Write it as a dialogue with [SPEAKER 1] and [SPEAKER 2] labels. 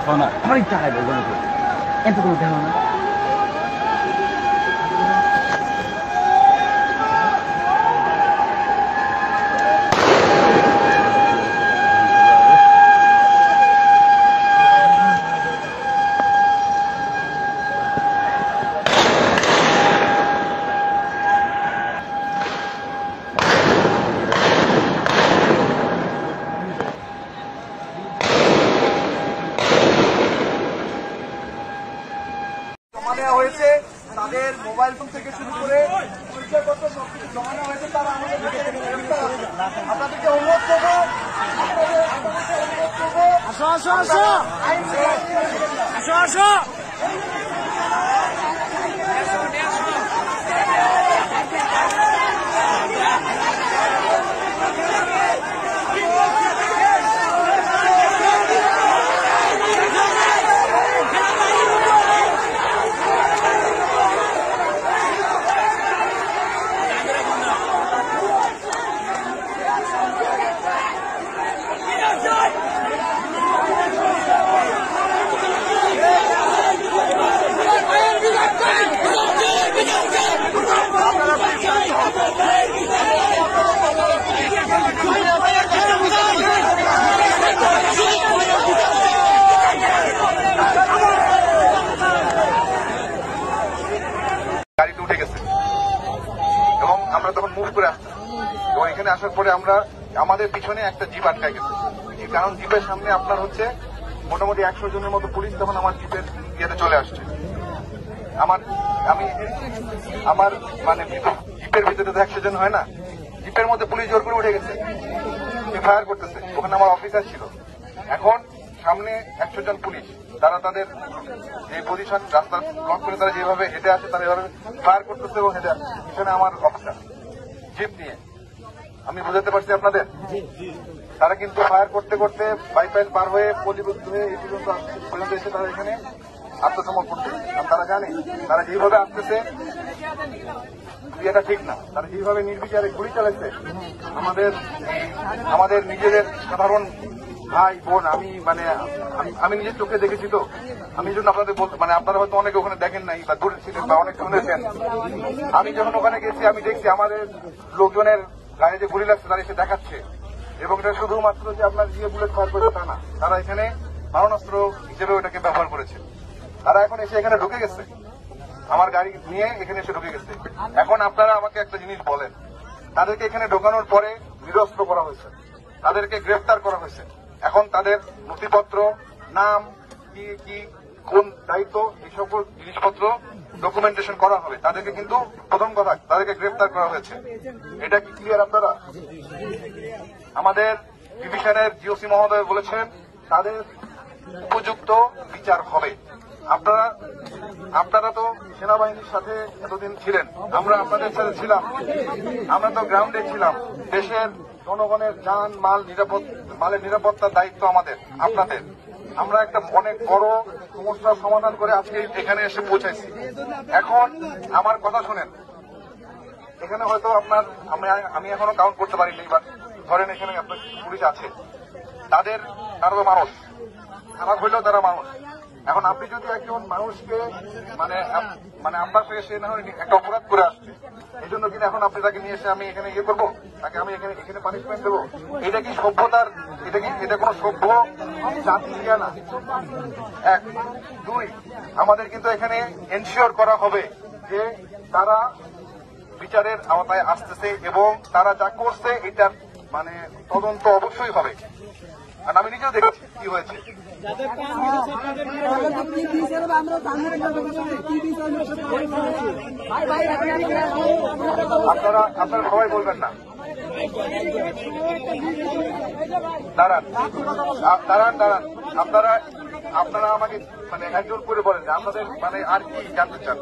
[SPEAKER 1] লাফাও না, আমার ইচ্ছা হয় বলবো না, এত কোনো দেওয়া না।
[SPEAKER 2] জমা নেওয়া হয়েছে, তাদের মোবাইল ফোন থেকে শুরু করে পরিচয়পত্র সবকিছু জমা নেওয়া হয়েছে। তারা আমাদের আপনাদেরকে অনুরোধ করবো,
[SPEAKER 3] আসো আসো আসো আসো আসো
[SPEAKER 2] গাড়িতে উঠে গেছে এবং আমরা তখন মুভ করে আসছি এবং এখানে আসার পরে আমরা আমাদের পিছনে একটা জিপ আটকায় গেছে। কারণ জিপের সামনে আপনার হচ্ছে মোটামুটি 100 জনের মতো পুলিশ তখন আমার জিপের ইয়েতে চলে আসছে। আমার মানে জিপের ভিতরে তো 100 জন হয় না, জিপের মধ্যে পুলিশ জোর করে উঠে গেছে, ফায়ার করতেছে। ওখানে আমার অফিসার ছিল। এখন সামনে 100 জন পুলিশ, তারা তাদের যে পজিশন রাস্তা ব্লক করে তারা যেভাবে হেঁটে আসে তারা এভাবে ফায়ার করতেছে এবং হেঁটে আসছে। পিছনে আমার অফিসার জিপ নিয়ে, আমি বুঝাতে পারছি আপনাদের। তারা কিন্তু ফায়ার করতে করতে বাইপাইল পার হয়ে পল্লীবদ্ধ হয়ে এই পর্যন্ত এসে তারা এখানে আত্মসমর্পণ করছে। আর তারা জানে তারা যেভাবে আসতেছে এটা ঠিক না। তারা যেভাবে নির্বিচারে গুলি চালাচ্ছে আমাদের নিজেদের সাধারণ ভাই বোন, আমি নিজের চোখে দেখেছি। তো আমি জন্য আপনাদের বলতে আপনারা হয়তো অনেকে ওখানে দেখেন নাই বা দূরে ছিলেন বা অনেক শুনেছেন। আমি যখন ওখানে গেছি আমি দেখছি আমাদের লোকজনের গায়ে যে গুলি লাগছে তারা এসে দেখাচ্ছে এবং এটা শুধুমাত্র যে আপনার বুলেট ফায়ার করেছে তা না, তারা এখানে মারণাস্ত্র হিসেবে ওটাকে ব্যবহার করেছে। তারা এখন এসে এখানে ঢুকে গেছে, আমার গাড়ি নিয়ে এখানে এসে ঢুকে গেছে। এখন আপনারা আমাকে একটা জিনিস বলেন, তাদেরকে এখানে ঢোকানোর পরে নিরস্ত্র করা হয়েছে, তাদেরকে গ্রেফতার করা হয়েছে। এখন তাদের নথিপত্র, নাম, কি কি কোন দায়িত্ব, এই সকল জিনিসপত্র ডকুমেন্টেশন করা হবে। তাদেরকে কিন্তু প্রথম কথা তাদেরকে গ্রেফতার করা হয়েছে। এটা কি ক্লিয়ার আপনারা? আমাদের ডিভিশনের জিওসি মহোদয় বলেছেন তাদের উপযুক্ত বিচার হবে। আপনারা তো সেনাবাহিনীর সাথে এতদিন ছিলেন, আমরা আপনাদের সাথে ছিলাম, আমরা তো গ্রাউন্ডে ছিলাম। দেশের জনগণের যান মালের নিরাপত্তার দায়িত্ব আপনাদের। আমরা একটা অনেক বড় সমস্যার সমাধান করে আজকে এখানে এসে পৌঁছাইছি। এখন আমার কথা শুনেন, এখানে হয়তো আমি এখনো কাউন্ট করতে পারিনি, বাট ধরেন এখানে আপনার পুলিশ আছে, তারা তো মানুষ, খারাপ হইলেও তারা মানুষ। এখন আপনি যদি একজন মানুষকে আপনার থেকে সে না হয় একটা অপরাধ করে আসছে, এই জন্য কিনা এখন আপনি তাকে নিয়ে এসে আমি এখানে ইয়ে করবো, তাকে আমি এখানে পানিশমেন্ট দেবো? এটা কি সভ্যতার? এটা কোনো সভ্য জাতি না। 1, 2, আমাদের কিন্তু এখানে এনশিওর করা হবে যে তারা বিচারের আওতায় আসতেছে এবং তারা যা করছে এটার তদন্ত অবশ্যই হবে। আর আমি নিজেও দেখেছি কি হয়েছে। আপনারা সবাই বলবেন না, দাঁড়ান। আপনারা আমাকে একজন করে বলেন যে আপনাদের আর কি জানতে চান।